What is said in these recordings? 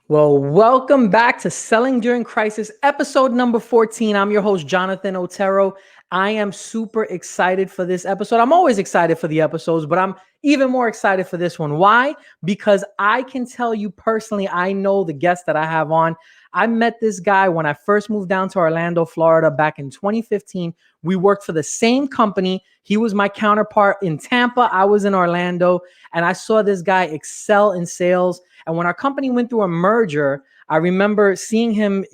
Well, welcome back to Selling During Crisis, episode number 14. I'm your host, Jonathan Otero. I am super excited for this episode. I'm always excited for the episodes, but I'm even more excited for this one. Why? Because I can tell you personally, I know the guest that I have on. I met this guy when I first moved down to Orlando, Florida back in 2015. We worked for the same company. He was my counterpart in Tampa. I was in Orlando, and I saw this guy excel in sales. And when our company went through a merger, I remember seeing him,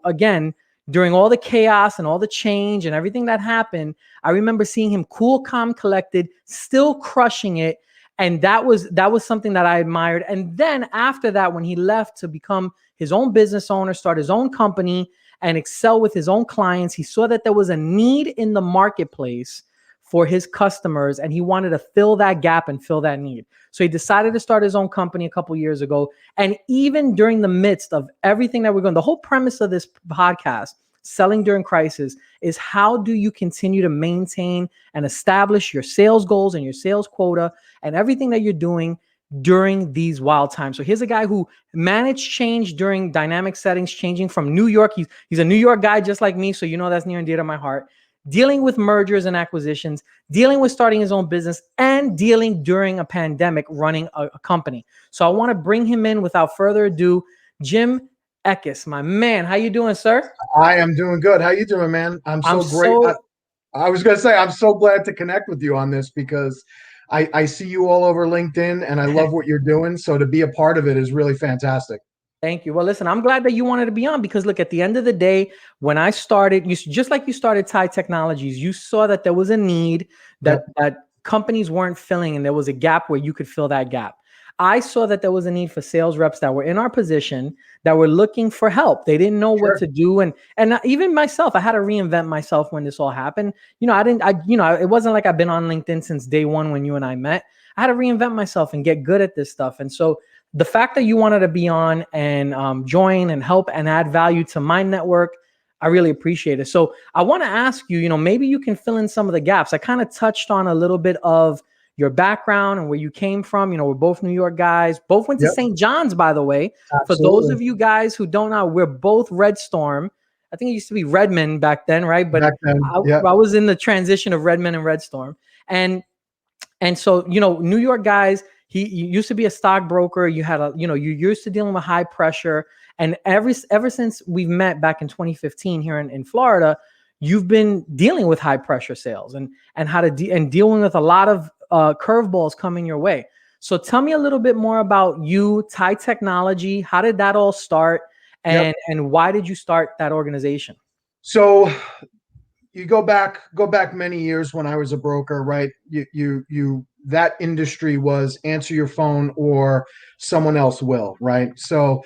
again, during all the chaos and all the change and everything that happened. I remember seeing him cool, calm, collected, still crushing it. And that was something that I admired. And then after that, when he left to become his own business owner, start his own company and excel with his own clients, he saw that there was a need in the marketplace for his customers, and he wanted to fill that gap and fill that need. So he decided to start his own company a couple years ago. And even during the midst of everything that we're going, the whole premise of this podcast, Selling During Crisis, is how do you continue to maintain and establish your sales goals and your sales quota and everything that you're doing during these wild times. So here's a guy who managed change during dynamic settings, changing from New York. He's a New York guy just like me, so that's near and dear to my heart. Dealing with mergers and acquisitions, dealing with starting his own business, and dealing during a pandemic running a company. So I want to bring him in without further ado. Jim Eckes, my man. How you doing, sir? I am doing good. How you doing, man? I'm I'm so great. so I was going to say, I'm so glad to connect with you on this because I see you all over LinkedIn and I love what you're doing. So to be a part of it is really fantastic. Thank you. Well, listen, I'm glad that you wanted to be on because look, at the end of the day, when I started, just like you started Tide Technologies, you saw that there was a need that companies weren't filling, and there was a gap where you could fill that gap. I saw that there was a need for sales reps that were in our position that were looking for help. They didn't know what Sure. to do, and even myself, I had to reinvent myself when this all happened. It wasn't like I've been on LinkedIn since day one when you and I met. I had to reinvent myself and get good at this stuff, and so the fact that you wanted to be on and join and help and add value to my network, I really appreciate it. So I want to ask you, maybe you can fill in some of the gaps. I kind of touched on a little bit of your background and where you came from. We're both New York guys, both went to Yep. St. John's, by the way. For those Absolutely. of you guys who don't know, we're both Red Storm. I think it used to be Redmond back then, right? But Back then. I, Yeah. I was in the transition of Redmond and Red Storm. And so, New York guys, you used to be a stockbroker. You had you're used to dealing with high pressure. And ever since we've met back in 2015 here in Florida, you've been dealing with high pressure sales and how to dealing with a lot of curveballs coming your way. So tell me a little bit more about you, Tide Technology. How did that all start? Yep. And why did you start that organization? So you go back many years when I was a broker, right? You that industry was answer your phone or someone else will, right? So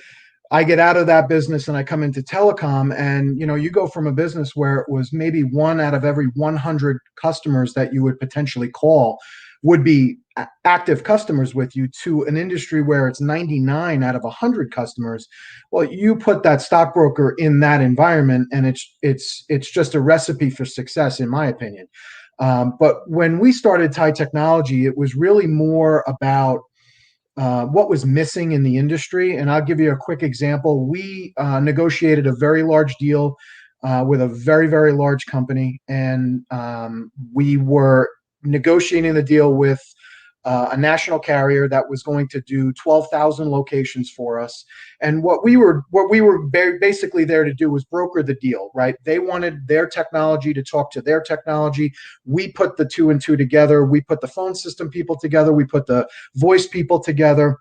I get out of that business and I come into telecom, and you go from a business where it was maybe one out of every 100 customers that you would potentially call would be active customers with you, to an industry where it's 99 out of 100 customers. Well, you put that stockbroker in that environment and it's just a recipe for success, in my opinion. But when we started Tide Technology, it was really more about what was missing in the industry. And I'll give you a quick example. We negotiated a very large deal with a very, very large company. And we were negotiating the deal with a national carrier that was going to do 12,000 locations for us. And what we were basically there to do was broker the deal, right? They wanted their technology to talk to their technology. We put the two and two together. We put the phone system people together. We put the voice people together.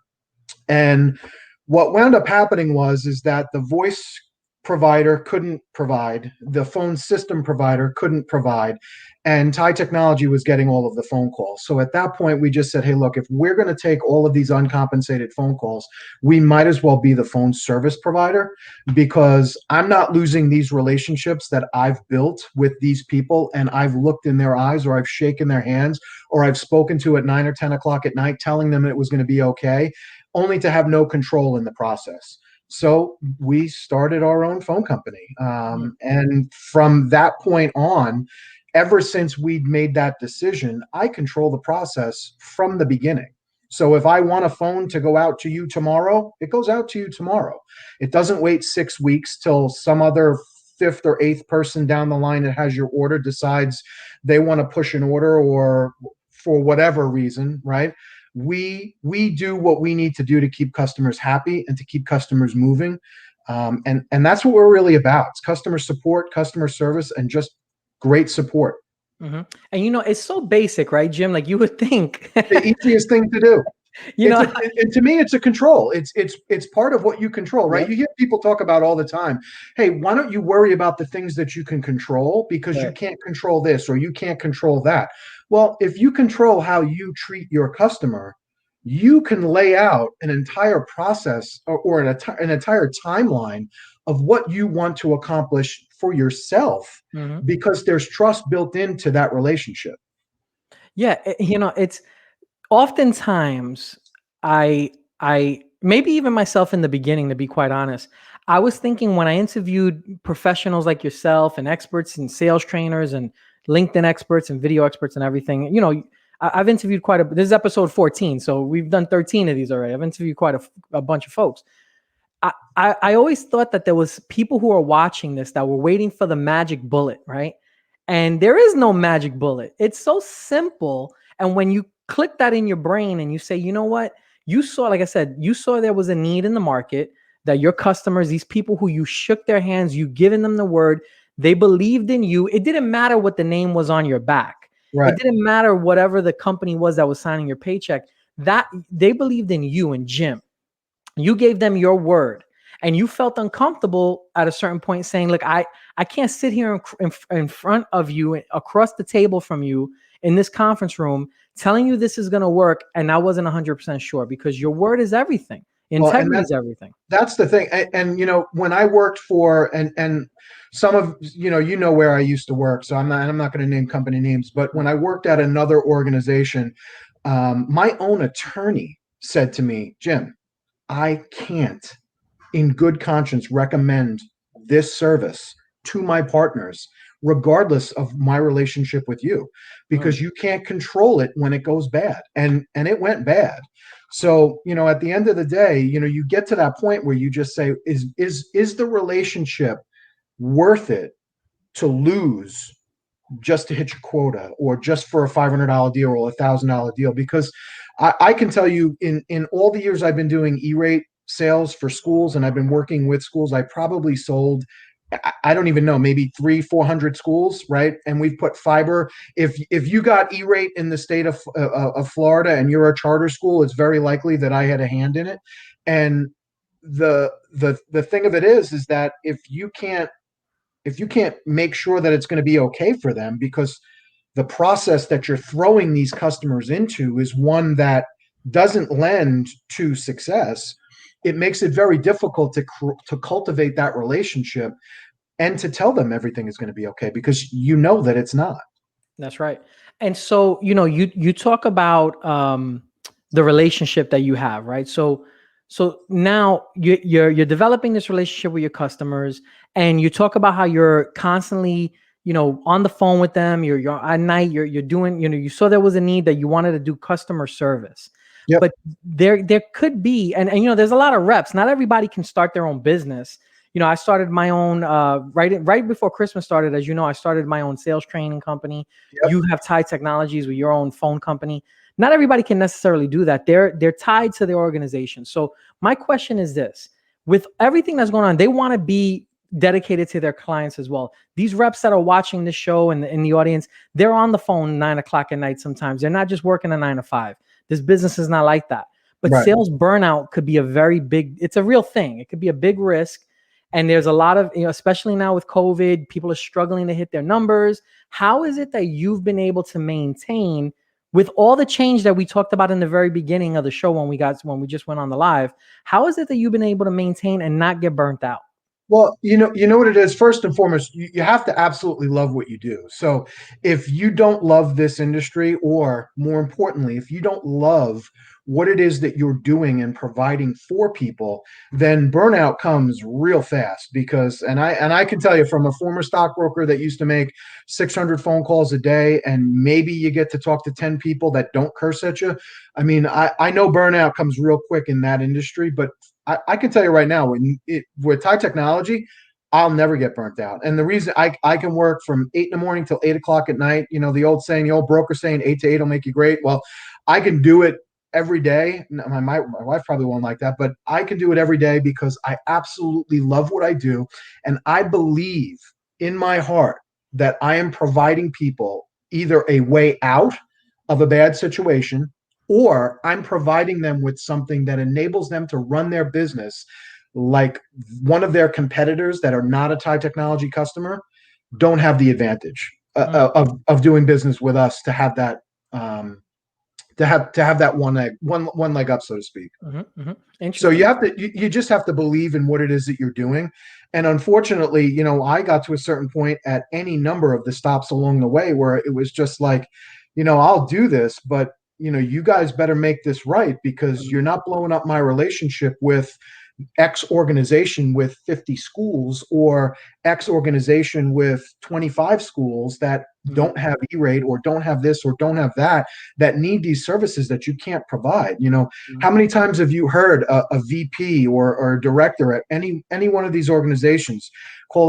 And what wound up happening is that the voice provider couldn't provide, the phone system provider couldn't provide, and Thai Technology was getting all of the phone calls. So at that point, we just said, hey, look, if we're going to take all of these uncompensated phone calls, we might as well be the phone service provider, because I'm not losing these relationships that I've built with these people, and I've looked in their eyes, or I've shaken their hands, or I've spoken to at 9 or 10 o'clock at night telling them it was going to be okay, only to have no control in the process. So we started our own phone company. And from that point on, ever since we'd made that decision, I control the process from the beginning. So if I want a phone to go out to you tomorrow, it goes out to you tomorrow. It doesn't wait 6 weeks till some other fifth or eighth person down the line that has your order decides they want to push an order, or for whatever reason, right? We do what we need to do to keep customers happy and to keep customers moving. And that's what we're really about. It's customer support, customer service, and just great support. Mm-hmm. And it's so basic, right, Jim? Like you would think, The easiest thing to do. you know. And to me, it's a control. It's part of what you control, right? Yep. You hear people talk about all the time. Hey, why don't you worry about the things that you can control, because you Right. can't control this or you can't control that. Well, if you control how you treat your customer, you can lay out an entire process, or an entire timeline of what you want to accomplish for yourself, Mm-hmm. because there's trust built into that relationship. Yeah, it's oftentimes I maybe even myself in the beginning, to be quite honest, I was thinking when I interviewed professionals like yourself and experts and sales trainers and LinkedIn experts and video experts and everything, I've interviewed this is episode 14, so we've done 13 of these already. I've interviewed quite a bunch of folks. I always thought that there was people who are watching this that were waiting for the magic bullet, right? And there is no magic bullet. It's so simple. And when you click that in your brain and you say, you know what, you saw, like I said, you saw there was a need in the market, that your customers, these people who you shook their hands, you given them the word, they believed in you. It didn't matter what the name was on your back. It Right. didn't matter whatever the company was that was signing your paycheck, that they believed in you and Jim. You gave them your word, and you felt uncomfortable at a certain point saying, look, I can't sit here in front of you, across the table from you in this conference room, telling you this is going to work. And I wasn't 100% sure, because your word is everything. Well, and Integrity is everything. that's the thing. And when I worked for, and some of where I used to work, so I'm not going to name company names, but when I worked at another organization, my own attorney said to me, Jim, I can't in good conscience recommend this service to my partners, regardless of my relationship with you, Mm, because you can't control it when it goes bad. And it went bad. So, at the end of the day, you get to that point where you just say, is the relationship worth it to lose just to hit your quota, or just for a $500 deal or $1,000 deal? Because I can tell you, in all the years I've been doing E-rate sales for schools, and I've been working with schools, I probably sold, I don't even know, maybe 300-400 schools, right? And we've put fiber. If you got E-rate in the state of Florida and you're a charter school, it's very likely that I had a hand in it. And the thing of it is that if you can't make sure that it's going to be okay for them, because the process that you're throwing these customers into is one that doesn't lend to success, it makes it very difficult to cultivate that relationship and to tell them everything is going to be okay, because that it's not. that's right. And so, you talk about the relationship that you have, right? So now you're developing this relationship with your customers, and you talk about how you're constantly, on the phone with them. You're at night. You're doing. You saw there was a need that you wanted to do customer service, Yep. but there could be, and there's a lot of reps. Not everybody can start their own business. I started my own right before Christmas started. As you know, I started my own sales training company. Yep. You have tied technologies with your own phone company. Not everybody can necessarily do that. They're tied to their organization. So my question is this: with everything that's going on, they want to be dedicated to their clients as well. These reps that are watching this show and in the audience, they're on the phone 9 o'clock at night. Sometimes they're not just working a 9 to 5. This business is not like that. But Right. sales burnout could be it's a real thing. It could be a big risk. And there's a lot of, especially now with COVID, people are struggling to hit their numbers. How is it that you've been able to maintain, with all the change that we talked about in the very beginning of the show when we just went on the live? How is it that you've been able to maintain and not get burnt out? Well, you know what it is. First and foremost, you have to absolutely love what you do. So, if you don't love this industry, or more importantly, if you don't love what it is that you're doing and providing for people, then burnout comes real fast. Because, and I can tell you from a former stockbroker that used to make 600 phone calls a day, and maybe you get to talk to 10 people that don't curse at you. I mean, I know burnout comes real quick in that industry, but I can tell you right now, with high technology, I'll never get burnt out. And the reason I can work from 8 in the morning till 8 o'clock at night, the old saying, the old broker saying, 8 to 8 will make you great. Well, I can do it every day. My wife probably won't like that, but I can do it every day because I absolutely love what I do. And I believe in my heart that I am providing people either a way out of a bad situation, or I'm providing them with something that enables them to run their business like one of their competitors that are not a Thai technology customer don't have the advantage Mm, of doing business with us, to have that to have that one leg up, so to speak. So interesting. you just have to believe in what it is that you're doing. And unfortunately, I got to a certain point at any number of the stops along the way where it was just like, I'll do this, but you guys better make this right, because Mhm, you're not blowing up my relationship with X organization with 50 schools, or X organization with 25 schools that mhm, don't have E-rate, or don't have this, or don't have that need these services that you can't provide. mhm, How many times have you heard a VP or a director at any one of these organizations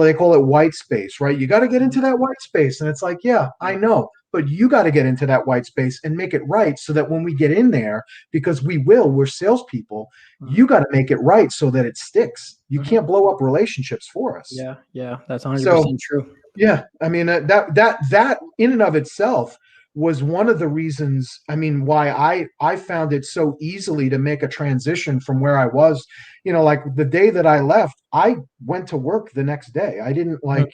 they call it white space, right? You got to get mhm, into that white space. And it's like, yeah, I know, but you got to get into that white space and make it right, so that when we get in there, because we're salespeople, mhm, you got to make it right so that it sticks. You mhm. can't blow up relationships for us. Yeah, yeah, that's So 100% true. yeah, I mean, that in and of itself was one of the reasons. I mean, why I found it so easily to make a transition from where I was. Like the day that I left, I went to work the next day. I didn't Mhm.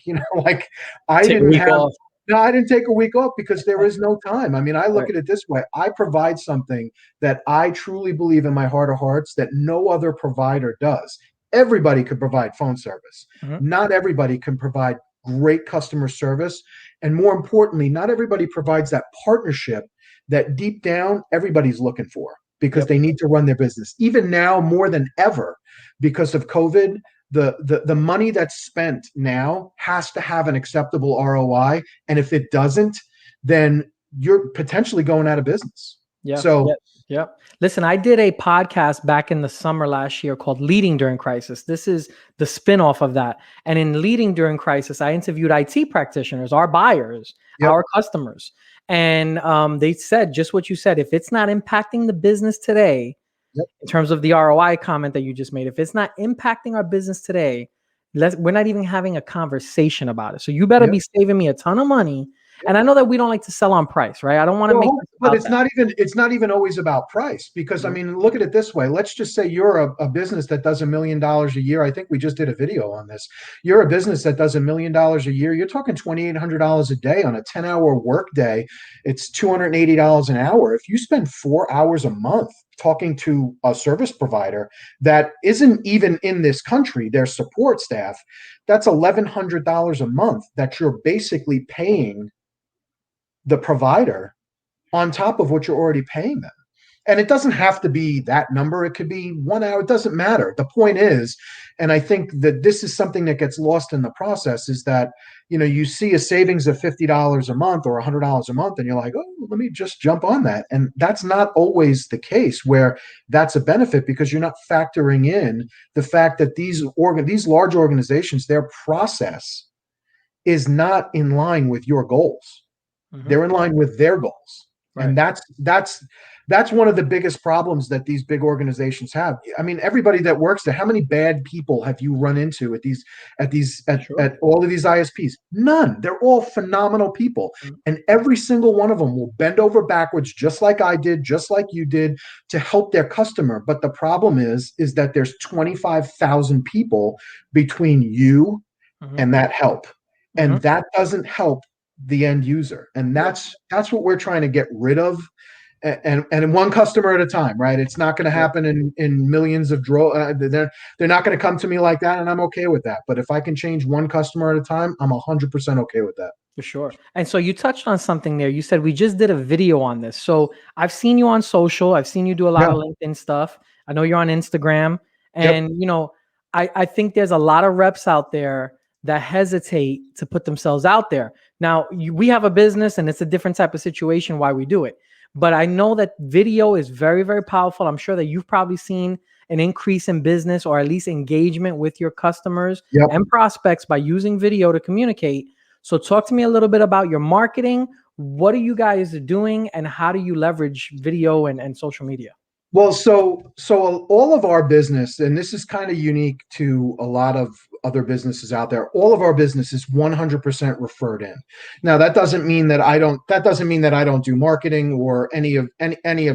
like I Take a didn't week have. off. No, I didn't take a week off because there is no time. I mean, I look Right. at it this way: I provide something that I truly believe in my heart of hearts that no other provider does. Everybody could provide phone service. Mhm, Not everybody can provide great customer service. And more importantly, not everybody provides that partnership that deep down everybody's looking for, because yep. they need to run their business. Even now, more than ever, because of COVID, the money that's spent now has to have an acceptable ROI. And if it doesn't, then you're potentially going out of business. Yeah, So, yeah, yeah. Listen, I did a podcast back in the summer last year called Leading During Crisis. This is the spin-off of that. And in Leading During Crisis, I interviewed IT practitioners, our buyers, yep, our customers. And they said just what you said. If it's not impacting the business today, yep, in terms of the ROI comment that you just made, if it's not impacting our business today, we're not even having a conversation about it. So you better yep. be saving me a ton of money. And I know that we don't like to sell on price, right? I don't want to make Well, this but about it's that. not even always about price, because I Mhm, mean, look at it this way. Let's just say you're a business that does $1 million a year. I think we just did a video on this. You're a business that does $1 million a year. You're talking $2,800 a day on a 10-hour work day. It's $280 an hour. If you spend 4 hours a month talking to a service provider that isn't even in this country, their support staff, that's $1,100 a month that you're basically paying the provider on top of what you're already paying them. And it doesn't have to be that number. It could be 1 hour. It doesn't matter. The point is, and I think that this is something that gets lost in the process, is that, you see a savings of $50 a month or $100 a month, and you're like, oh, let me just jump on that. And that's not always the case where that's a benefit, because you're not factoring in the fact that these large organizations, their process is not in line with your goals. mhm. They're in line with their goals. Right. And that's one of the biggest problems that these big organizations have. I mean, everybody that works there, how many bad people have you run into Sure. at all of these ISPs? None. They're all phenomenal people. Mhm, And every single one of them will bend over backwards, just like I did, just like you did, to help their customer. But the problem is that there's 25,000 people between you mhm, and that help. mhm. And that doesn't help the end user. And Yeah. that's what we're trying to get rid of. and one customer at a time, right? It's not going to happen in millions of they're not going to come to me like that, and I'm okay with that. But if I can change one customer at a time, I'm 100% okay with that. For sure. And so you touched on something there. You said we just did a video on this. So I've seen you on social. I've seen you do a lot Yeah. of LinkedIn stuff. I know you're on Instagram. Yep. And, I think there's a lot of reps out there that hesitate to put themselves out there. Now, we have a business and it's a different type of situation why we do it. But I know that video is very, very powerful. I'm sure that you've probably seen an increase in business or at least engagement with your customers Yep. and prospects by using video to communicate. So talk to me a little bit about your marketing. What are you guys doing and how do you leverage video and social media? Well, so all of our business, and this is kind of unique to a lot of other businesses out there. All of our business is 100% referred in. Now, that doesn't mean that I don't. That doesn't mean that I don't do marketing or any of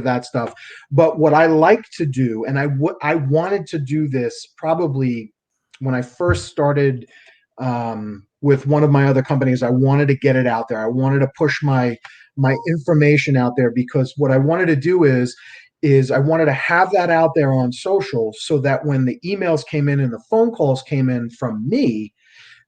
that stuff. But what I like to do, and I wanted to do this probably when I first started with one of my other companies. I wanted to get it out there. I wanted to push my information out there because what I wanted to do is I wanted to have that out there on social so that when the emails came in and the phone calls came in from me,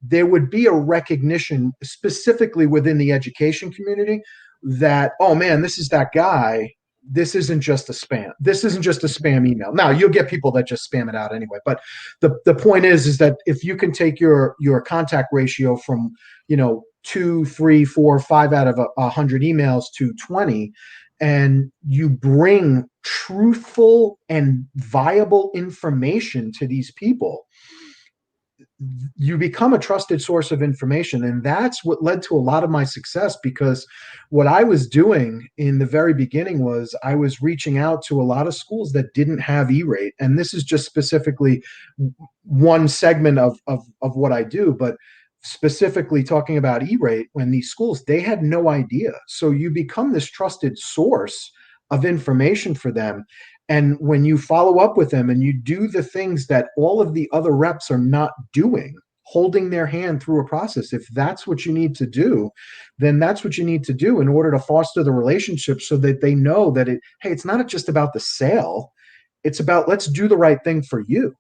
there would be a recognition specifically within the education community that, oh man, this is that guy. This isn't just a spam. This isn't just a spam email. Now you'll get people that just spam it out anyway. But the point is that if you can take your contact ratio from, 2, 3, 4, 5 out of 100 emails to 20, and you bring truthful and viable information to these people, you become a trusted source of information. And that's what led to a lot of my success, because what I was doing in the very beginning was I was reaching out to a lot of schools that didn't have E-rate. And this is just specifically one segment of what I do, but specifically talking about E-rate, when these schools, they had no idea. So you become this trusted source of information for them. And when you follow up with them and you do the things that all of the other reps are not doing, holding their hand through a process, if that's what you need to do, then that's what you need to do in order to foster the relationship so that they know that hey, it's not just about the sale. It's about, let's do the right thing for you.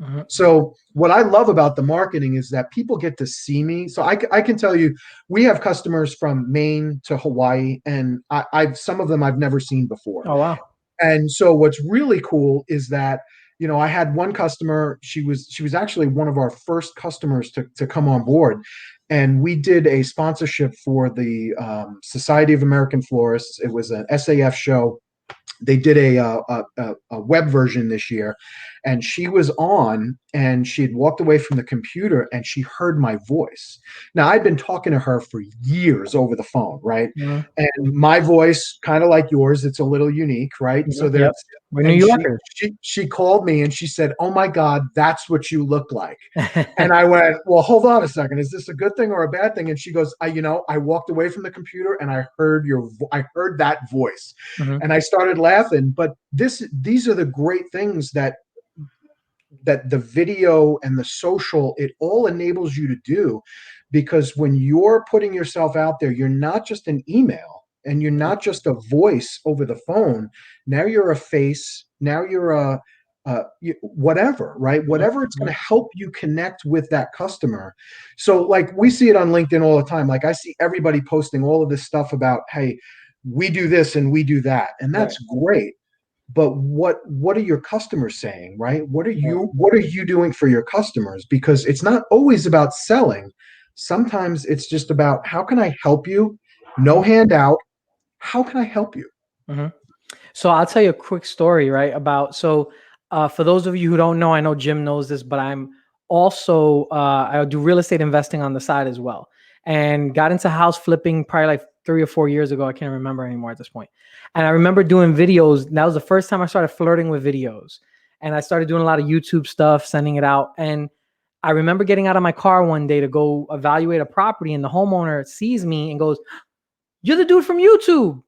Mm-hmm. So what I love about the marketing is that people get to see me. So I can tell you, we have customers from Maine to Hawaii, and I've some of them I've never seen before. Oh, wow. And so what's really cool is that, I had one customer, she was actually one of our first customers to come on board. And we did a sponsorship for the Society of American Florists. It was an SAF show. They did a web version this year, and she was on, and she had walked away from the computer and she heard my voice. Now, I'd been talking to her for years over the phone, right? Mm-hmm. And my voice, kind of like yours, it's a little unique, right? So Yep. there's, We're New and Yorkers. she called me and she said, "Oh my God, that's what you look like." And I went, "Well, hold on a second. Is this a good thing or a bad thing?" And she goes, I walked away from the computer and I heard that voice." Mm-hmm. And I started laughing. But these are the great things that the video and the social, it all enables you to do, because when you're putting yourself out there, you're not just an email and you're not just a voice over the phone. Now you're a face. Now you're whatever, right? Whatever, it's going to help you connect with that customer. So like we see it on LinkedIn all the time. Like I see everybody posting all of this stuff about, hey, we do this and we do that. And that's great. But what are your customers saying, right? What are you doing for your customers? Because it's not always about selling. Sometimes it's just about, how can I help you? No handout. How can I help you? Mm-hmm. So I'll tell you a quick story, right? For those of you who don't know, I know Jim knows this, but I'm also, I do real estate investing on the side as well, and got into house flipping probably like 3 or 4 years ago. I can't remember anymore at this point. And I remember doing videos. That was the first time I started flirting with videos, and I started doing a lot of YouTube stuff, sending it out. And I remember getting out of my car one day to go evaluate a property, and the homeowner sees me and goes, "You're the dude from YouTube."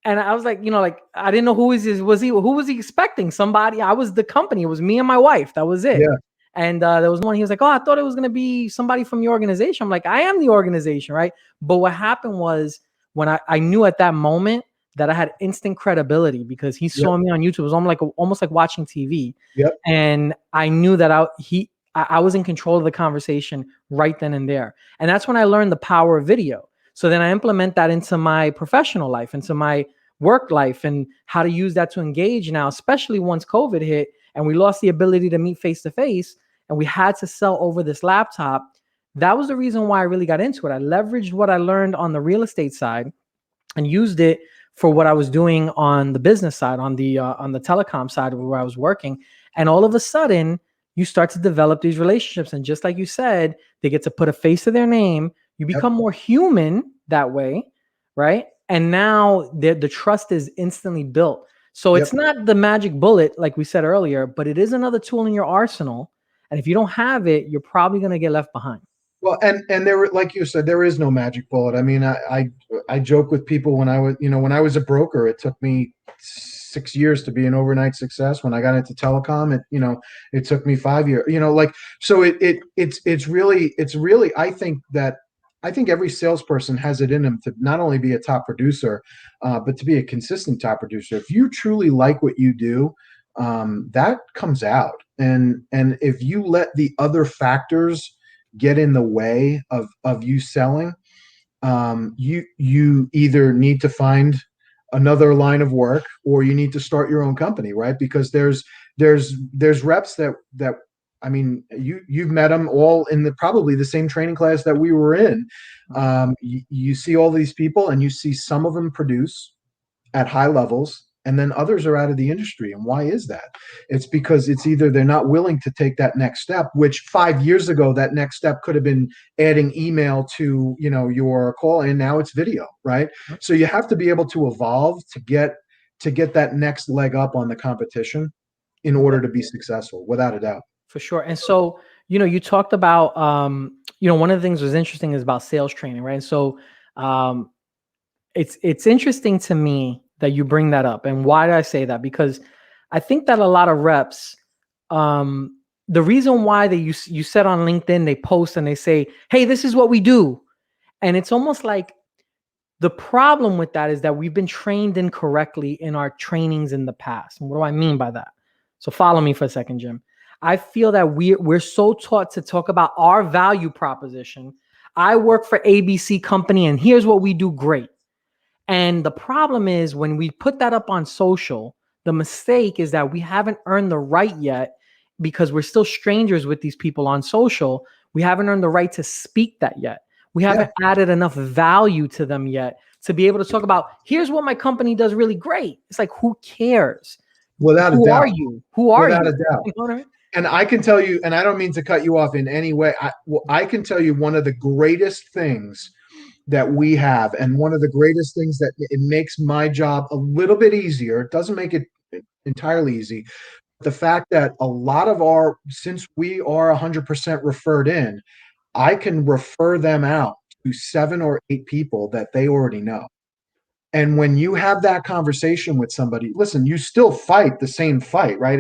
And I was like, I didn't know who was he expecting? Somebody. I was the company. It was me and my wife. That was it. Yeah. And there was one. He was like, "Oh, I thought it was going to be somebody from your organization." I'm like, "I am the organization, right?" But what happened was, when I knew at that moment that I had instant credibility because he Yep. saw me on YouTube. It was almost like watching TV, Yep. and I knew that I was in control of the conversation right then and there. And that's when I learned the power of video. So then I implement that into my professional life, into my work life, and how to use that to engage now, especially once COVID hit and we lost the ability to meet face to face and we had to sell over this laptop. That was the reason why I really got into it. I leveraged what I learned on the real estate side and used it for what I was doing on the business side, on the telecom side where I was working. And all of a sudden, you start to develop these relationships. And just like you said, they get to put a face to their name. You Yep. become more human that way, right? And now the trust is instantly built. So Yep. it's not the magic bullet, like we said earlier, but it is another tool in your arsenal. And if you don't have it, you're probably going to get left behind. Well, and there, like you said, there is no magic bullet. I mean, I joke with people when when I was a broker, it took me 6 years to be an overnight success. When I got into telecom, it took me 5 years. So it's really I think every salesperson has it in them to not only be a top producer, but to be a consistent top producer. If you truly like what you do, that comes out, and if you let the other factors get in the way of you selling, you either need to find another line of work or you need to start your own company, right? Because there's reps that I mean, you've met them all in probably the same training class that we were in. You see all these people and you see some of them produce at high levels, and then others are out of the industry. And why is that? It's because it's either they're not willing to take that next step, which 5 years ago that next step could have been adding email to your call, and now it's video, right? So you have to be able to evolve to get that next leg up on the competition in order to be successful, without a doubt. For sure. And so, you talked about, one of the things was interesting is about sales training, right? And so, um, it's interesting to me that you bring that up. And why did I say that? Because I think that a lot of reps, the reason why you said on LinkedIn, they post and they say, "Hey, this is what we do," and it's almost like the problem with that is that we've been trained incorrectly in our trainings in the past. And what do I mean by that? So follow me for a second, Jim. I feel that we're so taught to talk about our value proposition. I work for ABC company and here's what we do great. And the problem is when we put that up on social, the mistake is that we haven't earned the right yet because we're still strangers with these people on social. We haven't earned the right to speak that yet. We haven't added enough value to them yet to be able to talk about, here's what my company does really great. It's like, who cares? Without a Who are doubt. you? Who are Without you? a doubt. You know what I mean? And I can tell you, and I don't mean to cut you off in any way. I can tell you one of the greatest things that we have, and one of the greatest things that it makes my job a little bit easier. It doesn't make it entirely easy. The fact that a lot of since we are 100% referred in, I can refer them out to 7 or 8 people that they already know. And when you have that conversation with somebody, listen, you still fight the same fight, right?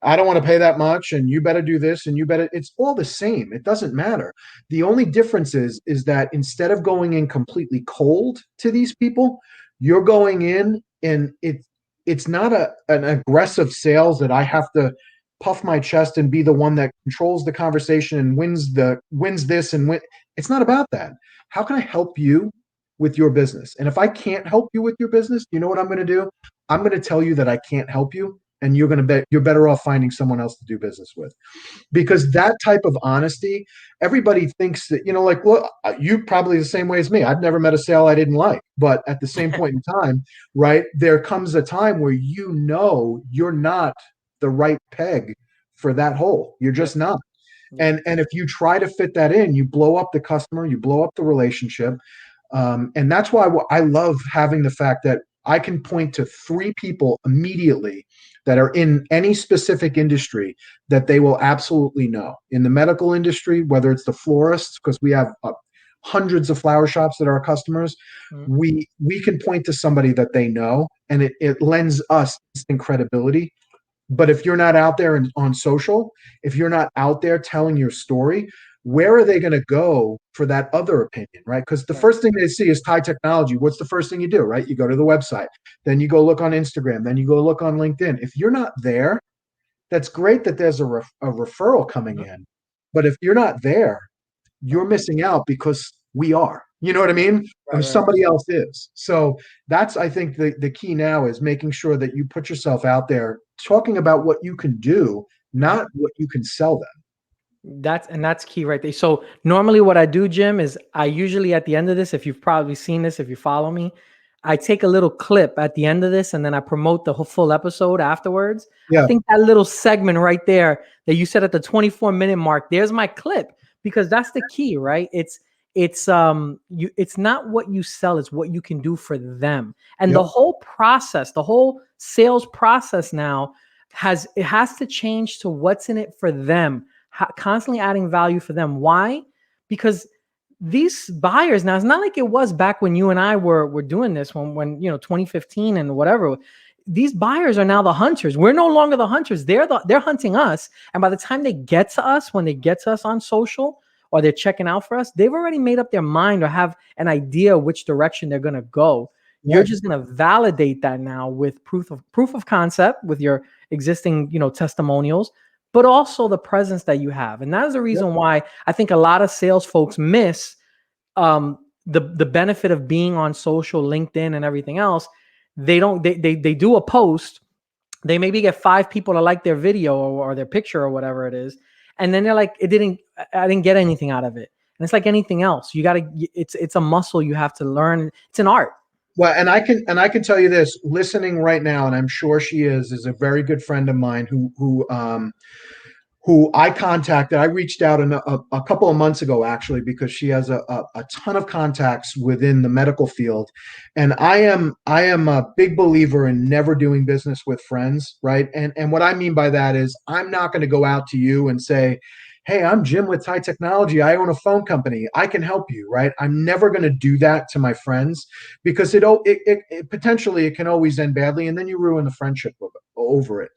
I don't want to pay that much, and you better do this, and it's all the same. It doesn't matter. The only difference is that instead of going in completely cold to these people, you're going in and it's not an aggressive sales that I have to puff my chest and be the one that controls the conversation and wins this and win. It's not about that. How can I help you with your business? And if I can't help you with your business, you know what I'm going to do? I'm going to tell you that I can't help you, and you're better off finding someone else to do business with. Because that type of honesty, everybody thinks that, like, look, you probably the same way as me. I've never met a sale I didn't like, but at the same point in time, right, there comes a time where you're not the right peg for that hole. You're just not. And if you try to fit that in, you blow up the customer, you blow up the relationship. And that's why I love having the fact that I can point to 3 people immediately that are in any specific industry that they will absolutely know. In the medical industry, whether it's the florists, because we have hundreds of flower shops that are our customers, we can point to somebody that they know, and it lends us instant credibility. But if you're not out there on social, if you're not out there telling your story, where are they going to go for that other opinion, right? Because the first thing they see is Thai technology. What's the first thing you do, right? You go to the website, then you go look on Instagram, then you go look on LinkedIn. If you're not there, that's great that there's a referral coming in. But if you're not there, you're missing out because we are. You know what I mean? Right, right, right. Somebody else is. So that's, I think, the key now is making sure that you put yourself out there, talking about what you can do, not what you can sell them. That's key right there. So normally what I do, Jim, is I usually at the end of this, if you've probably seen this, if you follow me, I take a little clip at the end of this and then I promote the whole full episode afterwards. I Yeah. think that little segment right there that you said at the 24-minute mark, there's my clip, because that's the key, right? It's not what you sell, it's what you can do for them. And Yep. the whole process, the whole sales process now has to change to what's in it for them, constantly adding value for them. Why? Because these buyers now, it's not like it was back when you and I were doing this, when 2015 and whatever. These buyers are now the hunters. We're no longer the hunters. They're hunting us. And by the time they get to us, when they get to us on social or they're checking out for us, they've already made up their mind or have an idea which direction they're going to go. You're Right. just going to validate that now with proof of concept with your existing, testimonials, but also the presence that you have. And that is the Yep. reason why I think a lot of sales folks miss the benefit of being on social, LinkedIn, and everything else. They don't. They do a post. They maybe get 5 people to like their video or their picture or whatever it is, and then they're like, I didn't get anything out of it. And it's like anything else. You got to. It's a muscle you have to learn. It's an art. Well, and I can tell you this, listening right now, and I'm sure she is a very good friend of mine who I contacted. I reached out a couple of months ago, actually, because she has a ton of contacts within the medical field. And I am a big believer in never doing business with friends, right? And what I mean by that is I'm not going to go out to you and say, hey, I'm Jim with Thai Technology. I own a phone company. I can help you, right? I'm never going to do that to my friends because it potentially it can always end badly, and then you ruin the friendship over it.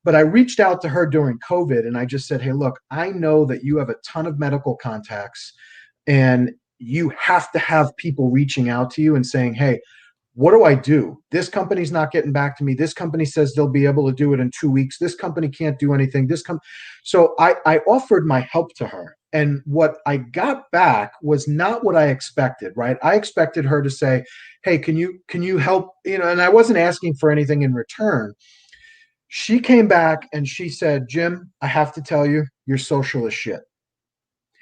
But I reached out to her during COVID and I just said, hey, look, I know that you have a ton of medical contacts and you have to have people reaching out to you and saying, hey, what do I do? This company's not getting back to me. This company says they'll be able to do it in 2 weeks. This company can't do anything. So I offered my help to her. And what I got back was not what I expected, right? I expected her to say, hey, can you help? And I wasn't asking for anything in return. She came back and she said, Jim, I have to tell you, you're social as shit.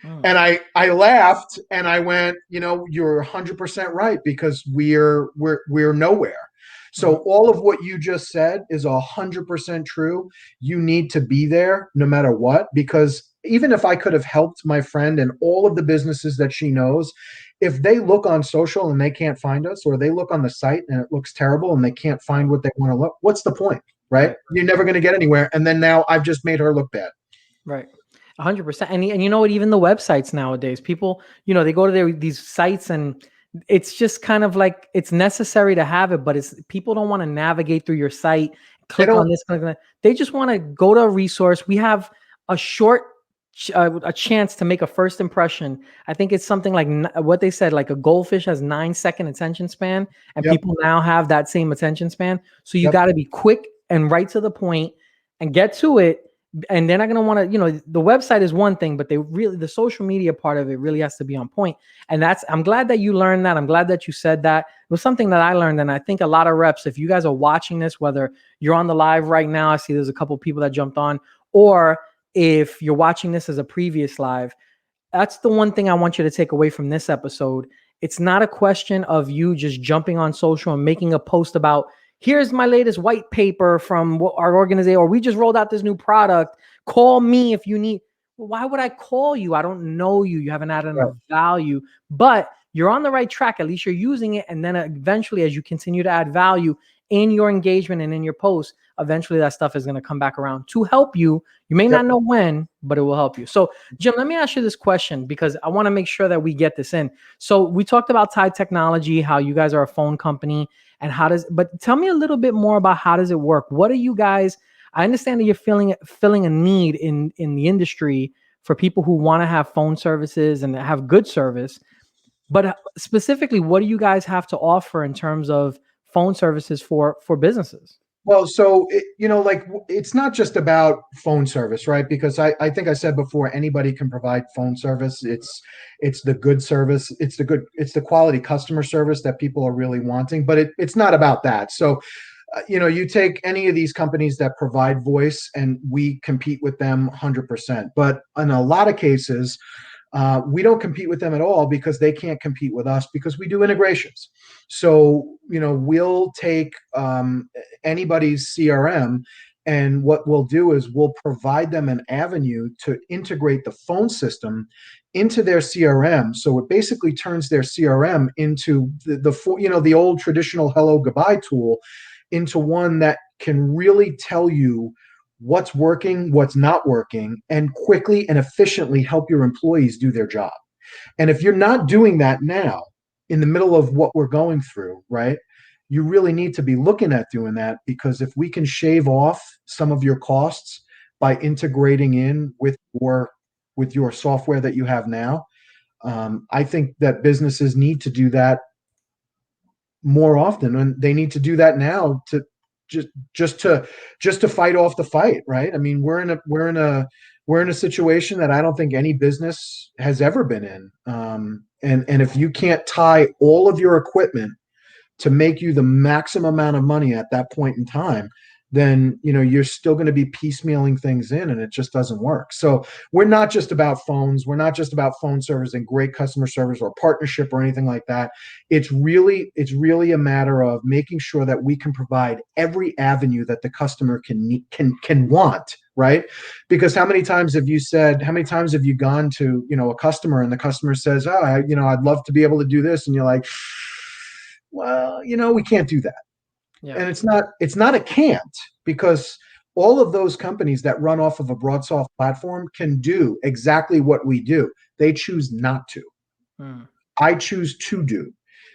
Mm. And I laughed and I went, you're 100% right because we're nowhere. So Mhm. all of what you just said is 100% true. You need to be there no matter what, because even if I could have helped my friend and all of the businesses that she knows, if they look on social and they can't find us, or they look on the site and it looks terrible and they can't find what they want to look, what's the point, right? Right. You're never going to get anywhere. And then now I've just made her look bad. Right. 100%. And you know what? Even the websites nowadays, people, they go to these sites and it's just kind of like it's necessary to have it, but it's people don't want to navigate through your site, They click on don't. this, click on that. They just want to go to a resource. We have a short a chance to make a first impression. I think it's something like what they said, like a goldfish has 9-second attention span, and Yep. people now have that same attention span. So you Yep. got to be quick and right to the point and get to it. And they're not going to want to, the website is one thing, but the social media part of it really has to be on point. And I'm glad that you learned that. I'm glad that you said that. It was something that I learned. And I think a lot of reps, if you guys are watching this, whether you're on the live right now, I see there's a couple people that jumped on, or if you're watching this as a previous live, that's the one thing I want you to take away from this episode. It's not a question of you just jumping on social and making a post about, here's my latest white paper from our organization, or we just rolled out this new product. Call me if you need. Well, why would I call you? I don't know you. You haven't added Right. enough value, but you're on the right track. At least you're using it. And then eventually, as you continue to add value in your engagement and in your posts, eventually that stuff is going to come back around to help you. You may Yep. not know when, but it will help you. So, Jim, let me ask you this question because I want to make sure that we get this in. So we talked about Thai Technology, how you guys are a phone company, and but tell me a little bit more about how does it work? What are you guys? I understand that you're filling a need in the industry for people who want to have phone services and have good service. But specifically, what do you guys have to offer in terms of phone services for businesses? Well, so like it's not just about phone service, right? Because I think I said before, anybody can provide phone service. It's the good service, it's the quality customer service that people are really wanting. But it's not about that. So you take any of these companies that provide voice, and we compete with them 100%. But in a lot of cases, we don't compete with them at all because they can't compete with us because we do integrations. So, we'll take anybody's CRM, and what we'll do is we'll provide them an avenue to integrate the phone system into their CRM. So it basically turns their CRM into the old traditional hello goodbye tool into one that can really tell you what's working, what's not working, and quickly and efficiently help your employees do their job. And if you're not doing that now, in the middle of what we're going through, right, you really need to be looking at doing that, because if we can shave off some of your costs by integrating in with your software that you have now, I think that businesses need to do that more often, and they need to do that now to just to fight off the fight, right? I mean, we're in a situation that I don't think any business has ever been in. And if you can't tie all of your equipment to make you the maximum amount of money at that point in time, then you're still going to be piecemealing things in, and it just doesn't work. So we're not just about phones. We're not just about phone service and great customer service or partnership or anything like that. It's really a matter of making sure that we can provide every avenue that the customer can want, right? Because how many times have you gone to a customer, and the customer says, oh, I'd love to be able to do this, and you're like, well, we can't do that. Yeah. And it's not a can't, because all of those companies that run off of a BroadSoft platform can do exactly what we do. They choose not to. I choose to do,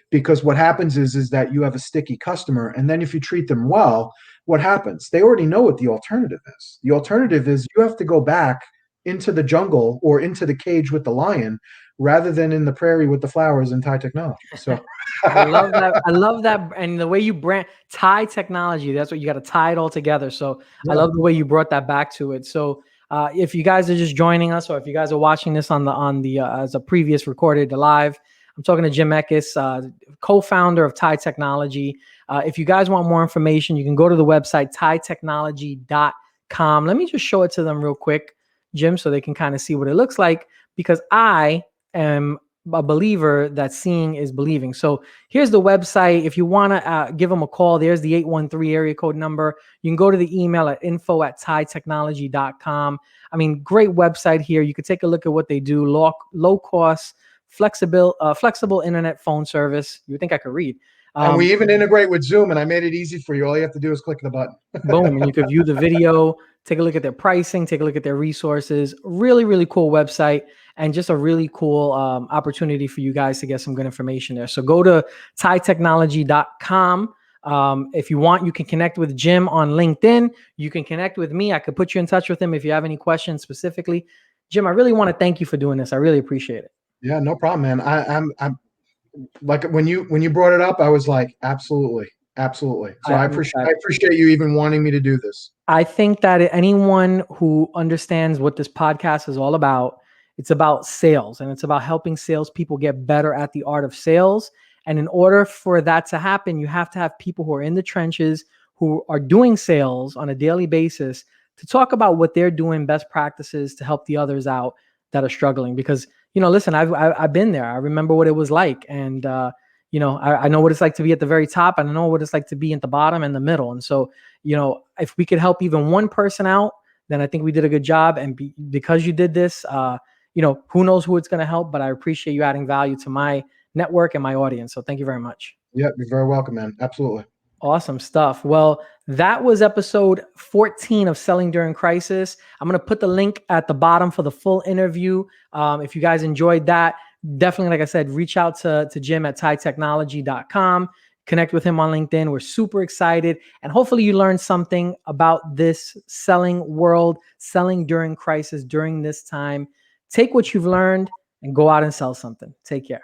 because what happens is that you have a sticky customer, and then if you treat them well, what happens? They already know what the alternative is. The alternative is you have to go back into the jungle or into the cage with the lion, rather than in the prairie with the flowers and Thai technology. So I love that. I love that. And the way you brand Thai technology, that's what you got to tie it all together. So yeah. I love the way you brought that back to it. So if you guys are just joining us, or if you guys are watching this on the as a previous recorded live, I'm talking to Jim Eckes, co-founder of Thai Technology. If you guys want more information, you can go to the website thaitechnology.com. Let me just show it to them real quick, Jim, so they can kind of see what it looks like, because I am a believer that seeing is believing. So here's the website. If you want to give them a call, there's the 813 area code number. You can go to the email at info@thaitechnology.com. I mean, great website here. You could take a look at what they do. Low cost, flexible internet phone service. You would think I could read. And we even integrate with Zoom, and I made it easy for you. All you have to do is click the button. Boom. And you can view the video, take a look at their pricing, take a look at their resources. Really, really cool website, and just a really cool opportunity for you guys to get some good information there. So go to thaitechnology.com. If you want, you can connect with Jim on LinkedIn. You can connect with me. I could put you in touch with him if you have any questions specifically. Jim, I really want to thank you for doing this. I really appreciate it. Yeah, no problem, man. I'm like, when you brought it up, I was like, absolutely. So I appreciate you even wanting me to do this. I think that anyone who understands what this podcast is all about, it's about sales, and it's about helping salespeople get better at the art of sales. And in order for that to happen, you have to have people who are in the trenches, who are doing sales on a daily basis, to talk about what they're doing, best practices to help the others out that are struggling. Because, listen, I've been there. I remember what it was like. And, I know what it's like to be at the very top, and I know what it's like to be at the bottom and the middle. And so, if we could help even one person out, then I think we did a good job. And because you did this, who knows who it's going to help, but I appreciate you adding value to my network and my audience. So thank you very much. Yeah, you're very welcome, man. Absolutely. Awesome stuff. Well, that was episode 14 of Selling During Crisis. I'm going to put the link at the bottom for the full interview. If you guys enjoyed that, definitely, like I said, reach out to Jim at thaitechnology.com. Connect with him on LinkedIn. We're super excited. And hopefully you learned something about this selling world, selling during crisis, during this time. Take what you've learned and go out and sell something. Take care.